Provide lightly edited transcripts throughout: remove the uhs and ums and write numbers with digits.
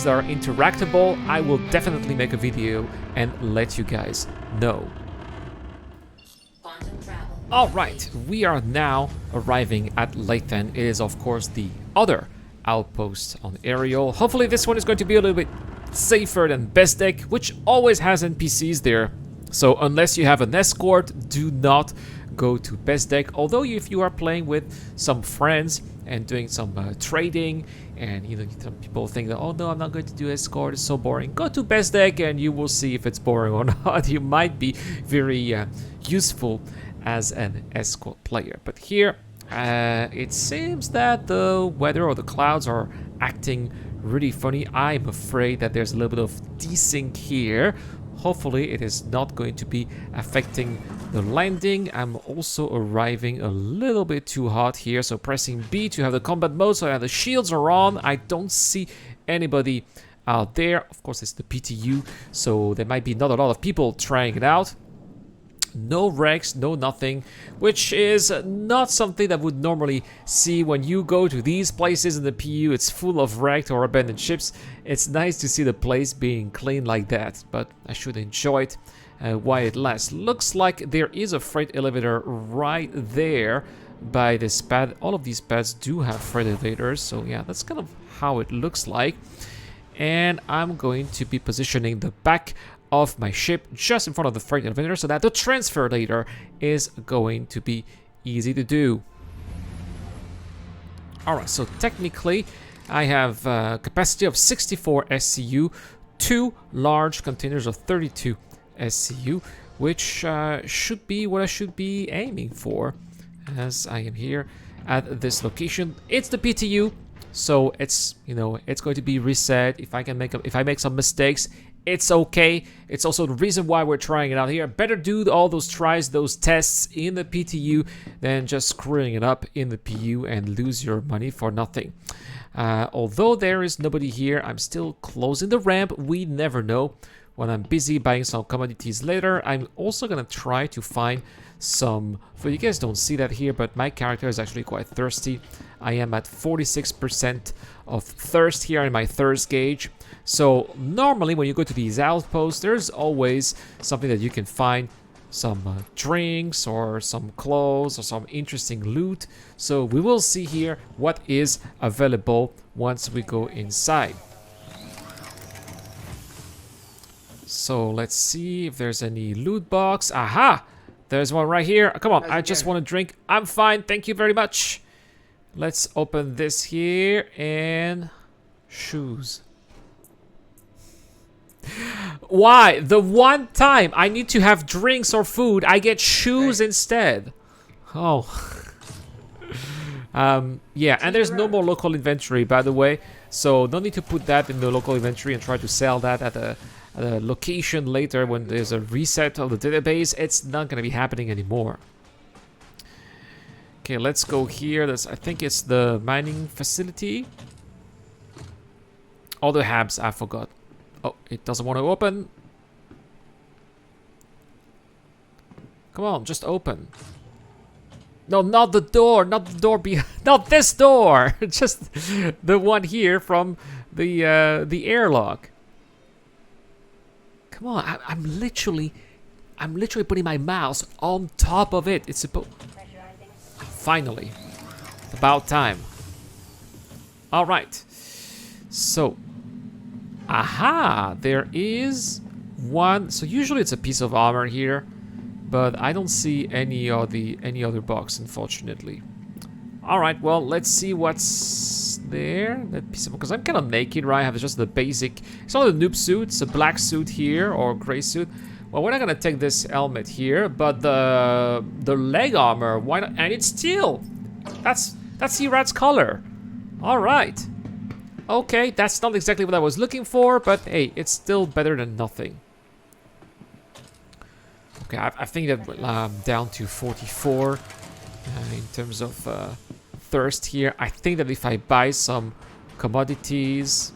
that are interactable, I will definitely make a video and let you guys know. Alright, we are now arriving at Lathan. It is of course the other outpost on Ariel. Hopefully this one is going to be a little bit safer than Bezdek, which always has NPCs there. So unless you have an escort, do not go to Bezdek. Although if you are playing with some friends and doing some trading, and you know, some people think that, oh no, I'm not going to do escort, it's so boring. Go to Bezdek and you will see if it's boring or not. You might be very useful as an escort player. But here, it seems that the weather or the clouds are acting really funny. I'm afraid that there's a little bit of desync here. Hopefully it is not going to be affecting the landing. I'm also arriving a little bit too hot here, so pressing B to have the combat mode, so the shields are on. I don't see anybody out there. Of course, it's the PTU, so there might be not a lot of people trying it out. No wrecks, no nothing, which is not something that would normally see when you go to these places in the PU. It's full of wrecked or abandoned ships. It's nice to see the place being clean like that, but I should enjoy it while it lasts. Looks like there is a freight elevator right there by this pad. All of these pads do have freight elevators, so yeah, that's kind of how it looks like. And I'm going to be positioning the back of my ship just in front of the freight elevator so that the transfer later is going to be easy to do. Alright, so technically I have a capacity of 64 SCU, 2 large containers of 32 SCU, which should be what I should be aiming for, as I am here at this location. It's the PTU, so it's, you know, it's going to be reset. If I make some mistakes, it's okay. It's also the reason why we're trying it out here. Better do all those tries, those tests in the PTU than just screwing it up in the PU and lose your money for nothing. Although there is nobody here, I'm still closing the ramp. We never know. When I'm busy buying some commodities later, I'm also gonna try to find some food. You guys don't see that here, but my character is actually quite thirsty. I am at 46% of thirst here in my thirst gauge. So normally when you go to these outposts, there's always something that you can find, some drinks or some clothes or some interesting loot. So we will see here what is available once we go inside. So let's see if there's any loot box. Aha! There's one right here. Come on, I just want a drink. I'm fine, thank you very much. Let's open this here and shoes. Why? The one time I need to have drinks or food, I get shoes instead. Oh. Yeah, and there's no more local inventory, by the way. So no need to put that in the local inventory and try to sell that at a location later when there's a reset of the database. It's not going to be happening anymore. Okay, let's go here. I think it's the mining facility. All the habs, I forgot. Oh, it doesn't want to open. Come on, just open. No, not the door. Not the door behind. Not this door. Just the one here from the airlock. Come on, I'm literally putting my mouse on top of it. It's supposed. Finally, about time. All right. So. Aha, there is one. So usually it's a piece of armor here, but I don't see any other box, unfortunately. All right, well, let's see what's there. That piece of, because I'm kind of naked, right? I have just the basic. It's not a noob suit. It's a black suit here or gray suit. Well, we're not gonna take this helmet here, but the leg armor. Why not? And it's steel. That's Irat's color. All right. Okay, that's not exactly what I was looking for, but hey, it's still better than nothing. Okay, I think that I'm down to 44 in terms of thirst here. I think that if I buy some commodities,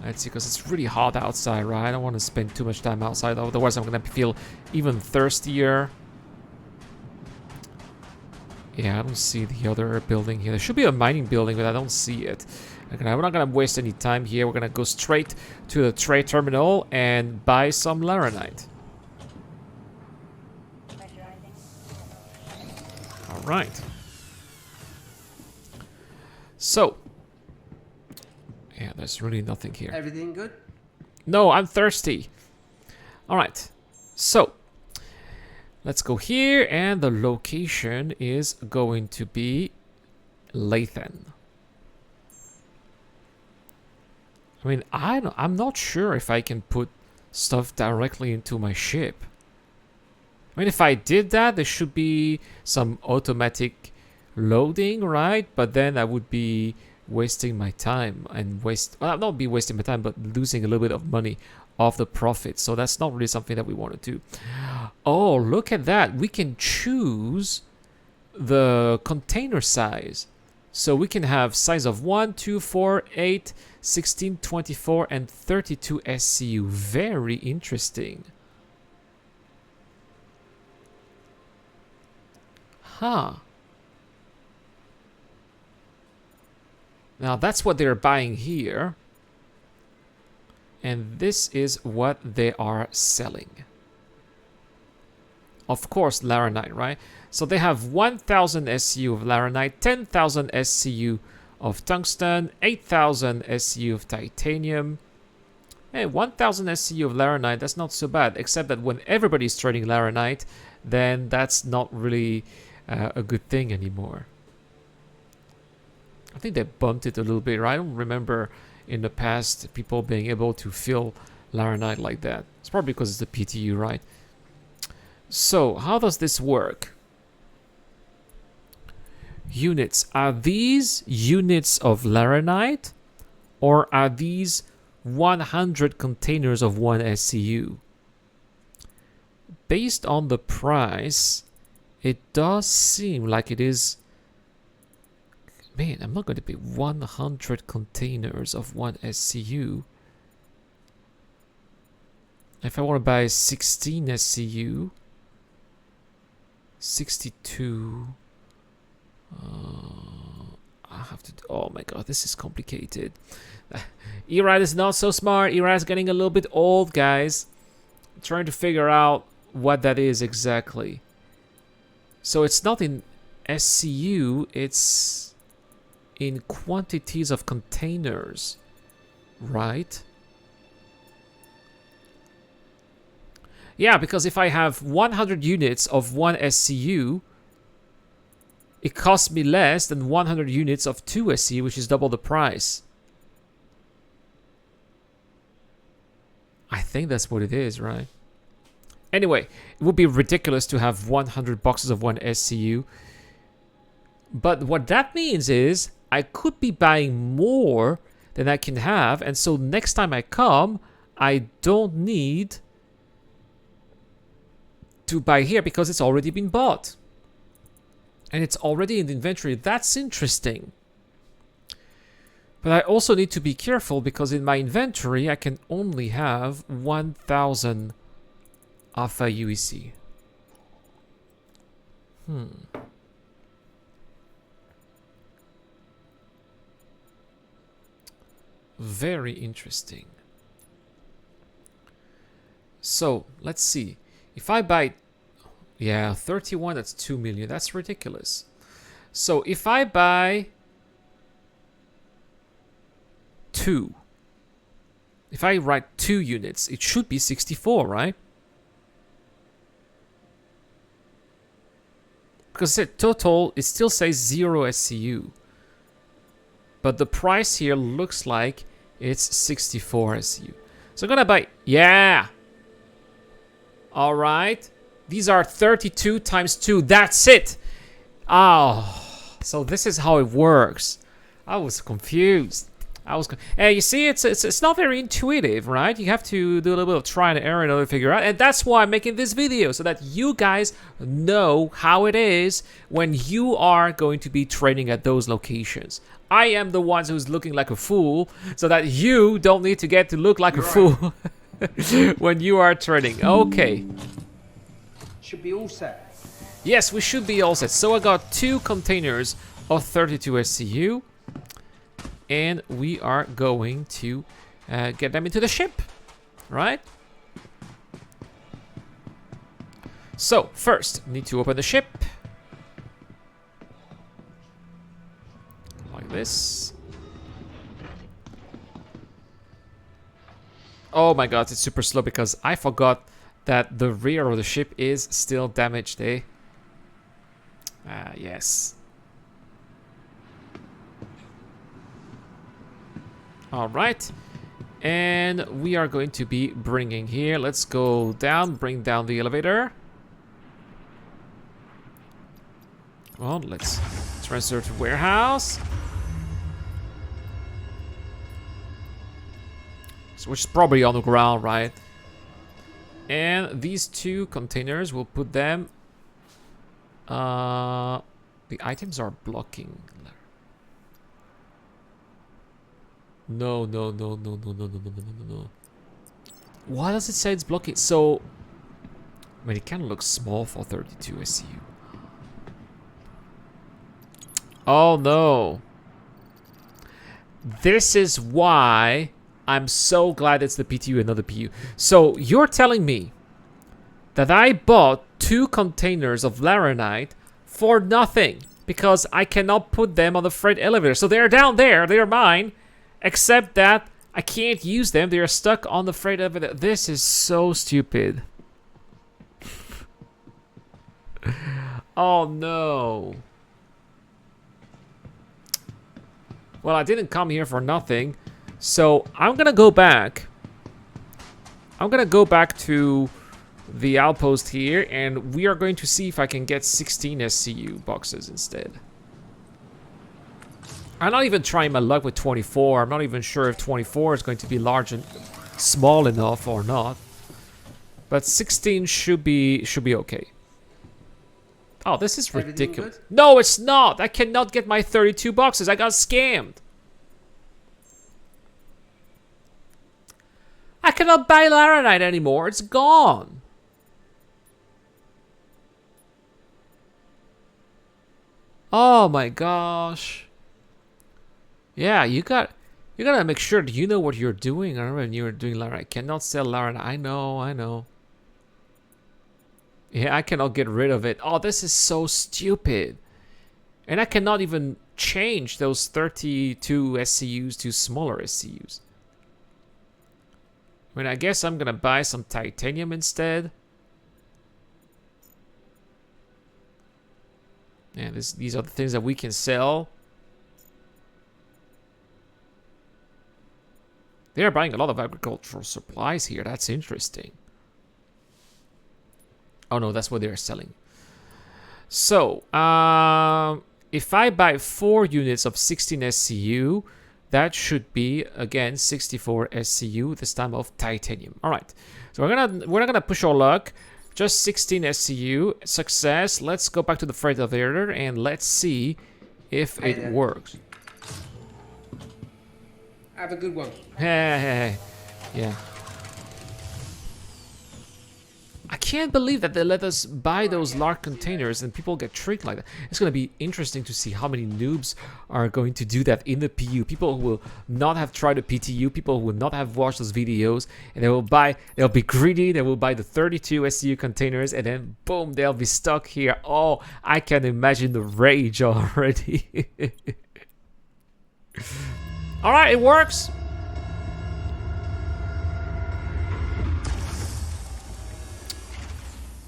let's see, because it's really hot outside, right? I don't want to spend too much time outside, otherwise I'm gonna feel even thirstier. Yeah, I don't see the other building here. There should be a mining building, but I don't see it. Okay, we're not gonna waste any time here. We're gonna go straight to the trade terminal and buy some laranite. All right. So, yeah, there's really nothing here. Everything good? No, I'm thirsty. All right. So, let's go here, and the location is going to be Lathan. I mean, I'm not sure if I can put stuff directly into my ship. I mean, if I did that, there should be some automatic loading, right? But then I would be wasting my time and not be wasting my time, but losing a little bit of money off the profit. So that's not really something that we want to do. Oh, look at that. We can choose the container size. So we can have size of 1, 2, 4, 8, 16, 24, and 32 SCU. Very interesting. Huh. Now that's what they're buying here. And this is what they are selling. Of course, laranite, right? So they have 1,000 SCU of laranite, 10,000 SCU of tungsten, 8,000 SCU of titanium. Hey, 1,000 SCU of laranite, that's not so bad. Except that when everybody's trading laranite, then that's not really a good thing anymore. I think they bumped it a little bit, right? I don't remember in the past people being able to fill laranite like that. It's probably because it's the PTU, right? So, how does this work? Units. Are these units of laranite? Or are these 100 containers of 1 SCU? Based on the price, it does seem like it is... Man, I'm not going to be 100 containers of 1 SCU. If I want to buy 16 SCU... 62... I have to... Oh my god, this is complicated. Erad is not so smart. Erad is getting a little bit old, guys. I'm trying to figure out what that is exactly. So it's not in SCU, it's in quantities of containers, right? Yeah, because if I have 100 units of 1 SCU, it costs me less than 100 units of 2 SCU, which is double the price. I think that's what it is, right? Anyway, it would be ridiculous to have 100 boxes of 1 SCU. But what that means is I could be buying more than I can have. And so next time I come, I don't need to buy here because it's already been bought. And it's already in the inventory. That's interesting. But I also need to be careful because in my inventory, I can only have 1,000 Alpha UEC. Very interesting. So, let's see. If I buy... Yeah, 31, that's 2 million. That's ridiculous. So, if I buy 2... If I write 2 units, it should be 64, right? Because the total, it still says 0 SCU. But the price here looks like it's 64 SCU. So I'm gonna buy... Yeah! Alright. These are 32 times 2. That's it! Oh. So this is how it works. I was confused. You see, it's not very intuitive, right? You have to do a little bit of try and error in order to figure out. And that's why I'm making this video, so that you guys know how it is when you are going to be trading at those locations. I am the one who's looking like a fool, so that you don't need to get to look like a fool when you are trading. Okay. Should be all set. Yes, we should be all set. So I got 2 containers of 32 SCU. and we are going to get them into the ship, right? So, first, need to open the ship. Like this. Oh my god, it's super slow because I forgot that the rear of the ship is still damaged, eh? Ah, yes. Alright. And we are going to be bringing here. Let's go down, bring down the elevator. Well, let's transfer to warehouse. So, which is probably on the ground, right? And these two containers, we'll put them... the items are blocking. No. Why does it say it's blocking? So... I mean, it kind of looks small for 32 SCU. Oh no. This is why I'm so glad it's the PTU and not the PU. So you're telling me that I bought 2 containers of laranite for nothing because I cannot put them on the freight elevator. So they're down there, they're mine, except that I can't use them. They're stuck on the freight elevator. This is so stupid. Oh no. Well, I didn't come here for nothing. So I'm gonna go back. I'm gonna go back to the outpost here, and we are going to see if I can get 16 SCU boxes instead. I'm not even trying my luck with 24. I'm not even sure if 24 is going to be large and small enough or not. But 16 should be okay. Oh, this is ridiculous. No, it's not. I cannot get my 32 boxes. I got scammed. I cannot buy laranite anymore. It's gone. Oh my gosh. Yeah, you gotta make sure that you know what you're doing. I remember when you were doing laranite. I cannot sell laranite. I know. Yeah, I cannot get rid of it. Oh, this is so stupid. And I cannot even change those 32 SCUs to smaller SCUs. I mean, I guess I'm gonna buy some titanium instead. Yeah, these are the things that we can sell. They are buying a lot of agricultural supplies here. That's interesting. Oh no, that's what they're selling. So, if I buy 4 units of 16 SCU, that should be again 64 SCU. This time of titanium. All right. So we're not gonna push our luck. Just 16 SCU. Success. Let's go back to the freight elevator and let's see if it works. Have a good one. Hey. Yeah. I can't believe that they let us buy those large containers and people get tricked like that. It's going to be interesting to see how many noobs are going to do that in the PU. People who will not have tried the PTU, people who will not have watched those videos, and they'll be greedy, they will buy the 32 SCU containers, and then boom, they'll be stuck here. Oh, I can imagine the rage already. All right, it works.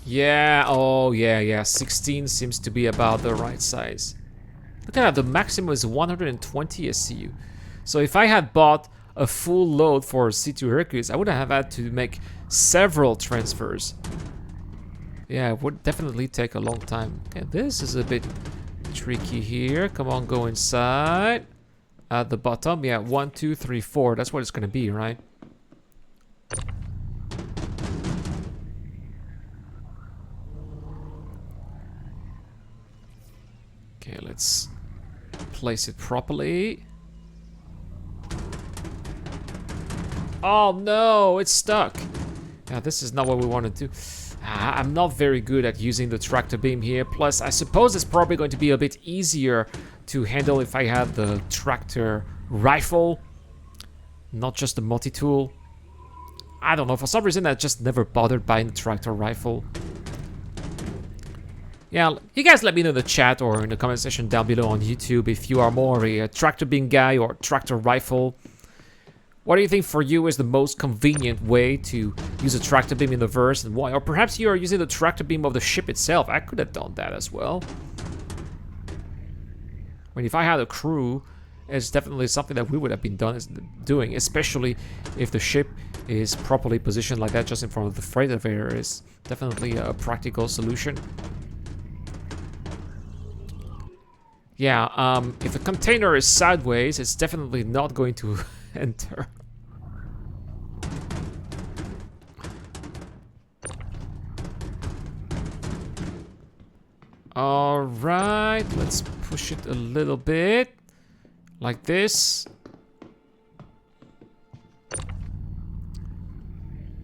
Yeah, oh yeah, 16 seems to be about the right size. Look at that, the maximum is 120 SCU. So if I had bought a full load for C2 Hercules, I would have had to make several transfers. Yeah, it would definitely take a long time. Okay, this is a bit tricky here. Come on, go inside. At the bottom, yeah, 1, 2, 3, 4. That's what it's gonna be, right? Okay, let's place it properly. Oh no, it's stuck. Yeah, this is not what we want to do. I'm not very good at using the tractor beam here. Plus, I suppose it's probably going to be a bit easier to handle if I had the tractor rifle, not just the multi-tool. I don't know, for some reason I just never bothered buying the tractor rifle. Yeah, you guys let me know in the chat or in the comment section down below on YouTube if you are more a tractor beam guy or tractor rifle. What do you think for you is the most convenient way to use a tractor beam in the verse and why? Or perhaps you are using the tractor beam of the ship itself. I could have done that as well. I mean, if I had a crew, it's definitely something that we would have been doing, especially if the ship is properly positioned like that just in front of the freight elevator. Is definitely a practical solution. Yeah, if the container is sideways, it's definitely not going to enter. All right, let's push it a little bit like this.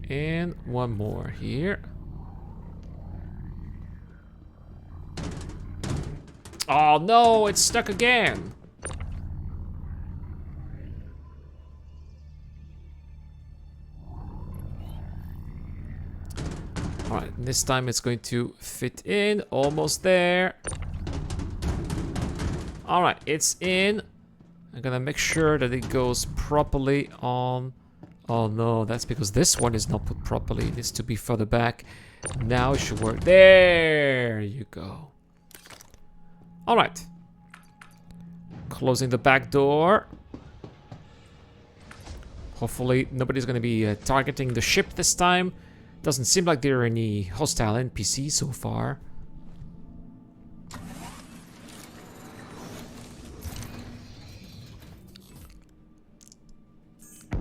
And one more here. Oh no, it's stuck again. Alright, this time it's going to fit in. Almost there. Alright, it's in. I'm gonna make sure that it goes properly on. Oh no, that's because this one is not put properly. It needs to be further back. Now it should work. There you go. Alright. Closing the back door. Hopefully nobody's gonna be targeting the ship this time. Doesn't seem like there are any hostile NPCs so far.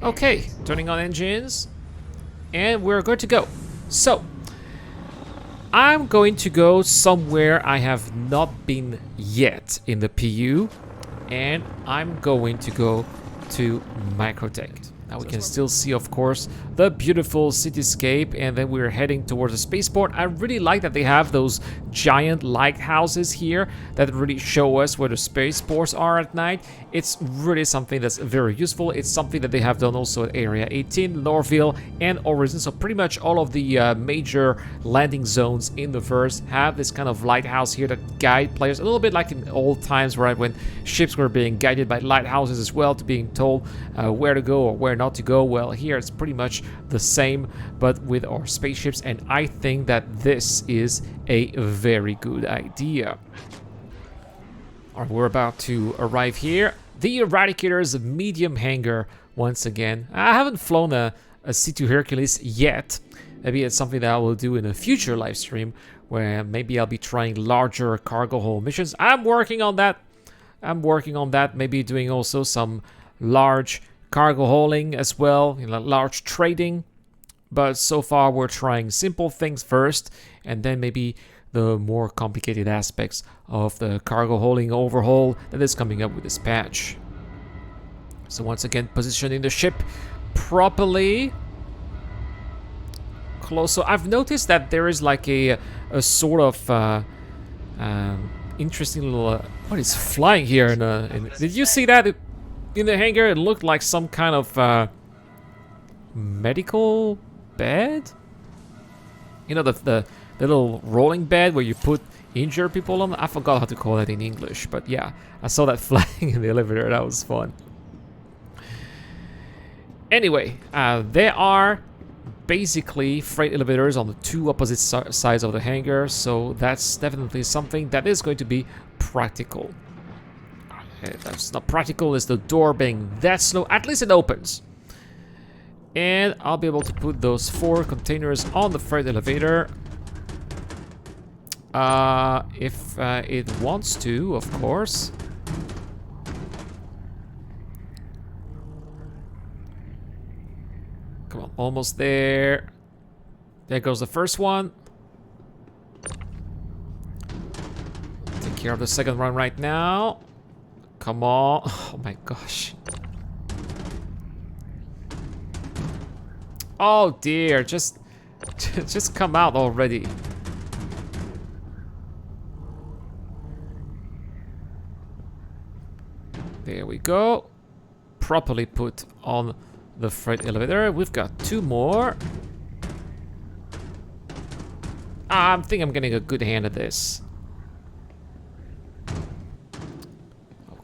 Okay, turning on engines. And we're good to go. So, I'm going to go somewhere I have not been yet in the PU. And I'm going to go to MicroTech. Now we can still see, of course, the beautiful cityscape, and then we're heading towards the spaceport. I really like that they have those giant lighthouses here that really show us where the spaceports are at night. It's really something that's very useful. It's something that they have done also at Area 18, Norville, and Horizon. So pretty much all of the major landing zones in the verse have this kind of lighthouse here that guide players, a little bit like in old times, right, when ships were being guided by lighthouses as well, to being told where to go or where not to go. Well, here it's pretty much the same, but with our spaceships, and I think that this is a very good idea. Alright, we're about to arrive here. The Eradicator's medium hangar once again. I haven't flown a C2 Hercules yet. Maybe it's something that I will do in a future live stream, where maybe I'll be trying larger cargo hold missions. I'm working on that. Maybe doing also some large cargo hauling as well, you know, large trading. But so far we're trying simple things first, and then maybe the more complicated aspects of the cargo hauling overhaul that is coming up with this patch. So once again, positioning the ship properly. Close. So I've noticed that there is like a sort of interesting little what is flying here did you see that? In the hangar, it looked like some kind of medical bed. You know, the little rolling bed where you put injured people on. I forgot how to call that in English, but yeah, I saw that flying in the elevator. That was fun. Anyway, there are basically freight elevators on the two opposite sides of the hangar, so that's definitely something that is going to be practical. That's not practical is the door being that slow. At least it opens. And I'll be able to put those 4 containers on the freight elevator. If it wants to, of course. Come on, almost there. There goes the first one. Take care of the second one right now. Come on. Oh my gosh. Oh dear, just come out already. There we go. properly put on the freight elevator. We've got 2 more. I think I'm getting a good hand at this.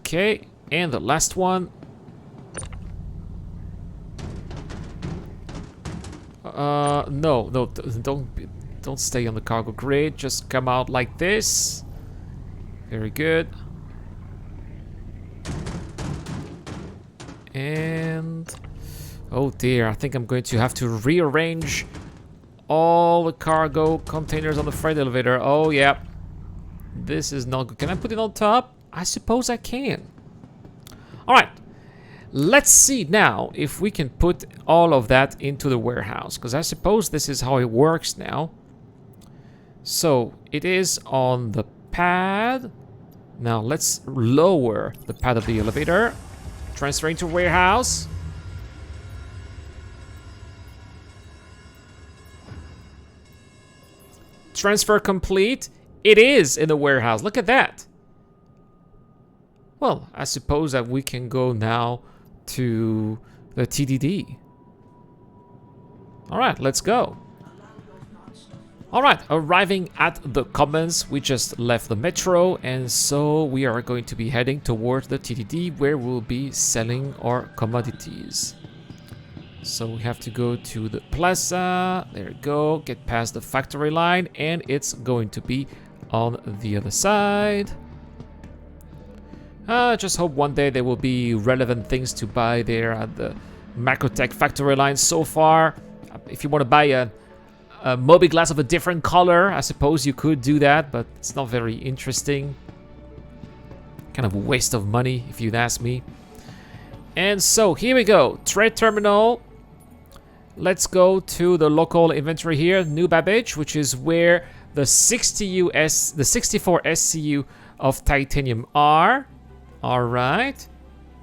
Okay, and the last one. No, don't stay on the cargo grid. Just come out like this. Very good. And oh dear, I think I'm going to have to rearrange all the cargo containers on the freight elevator. Oh yeah, this is not good. Can I put it on top? I suppose I can. All right, let's see now if we can put all of that into the warehouse, because I suppose this is how it works now. So it is on the pad. Now let's lower the pad of the elevator. Transferring to warehouse. Transfer complete. It is in the warehouse. Look at that. Well, I suppose that we can go now to the TDD. All right, let's go. All right, arriving at the Commons, we just left the metro, and so we are going to be heading towards the TDD, where we'll be selling our commodities. So we have to go to the plaza. There we go. Get past the factory line, and it's going to be on the other side. Just hope one day there will be relevant things to buy there at the MicroTech factory line. So far, if you want to buy a Moby glass of a different color, I suppose you could do that, but it's not very interesting. Kind of a waste of money, if you'd ask me. And so here we go, trade terminal. Let's go to the local inventory here, New Babbage, which is where the 64 SCU of titanium are. All right,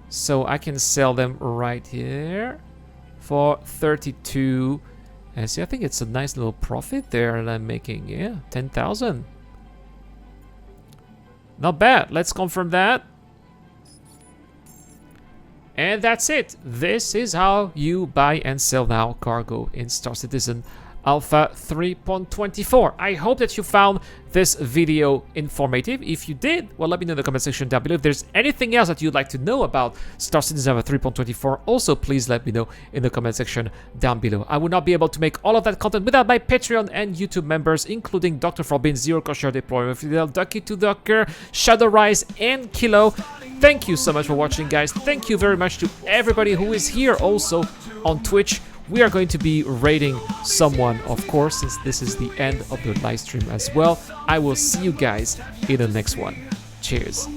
so I can sell them right here for 32. And see, I think it's a nice little profit there that I'm making. Yeah, 10,000. Not bad. Let's confirm that. And that's it. This is how you buy and sell now cargo in Star Citizen Alpha 3.24. I hope that you found this video informative. If you did, well, let me know in the comment section down below. If there's anything else that you'd like to know about Star Citizen Alpha 3.24, also please let me know in the comment section down below. I would not be able to make all of that content without my Patreon and YouTube members, including Dr. Forbin, Zero Kosher Deployment, Fidel, Ducky to Docker, Shadow Rise, and Kilo. Thank you so much for watching, guys. Thank you very much to everybody who is here also on Twitch. We are going to be raiding someone, of course, since this is the end of the live stream as well. I will see you guys in the next one. Cheers.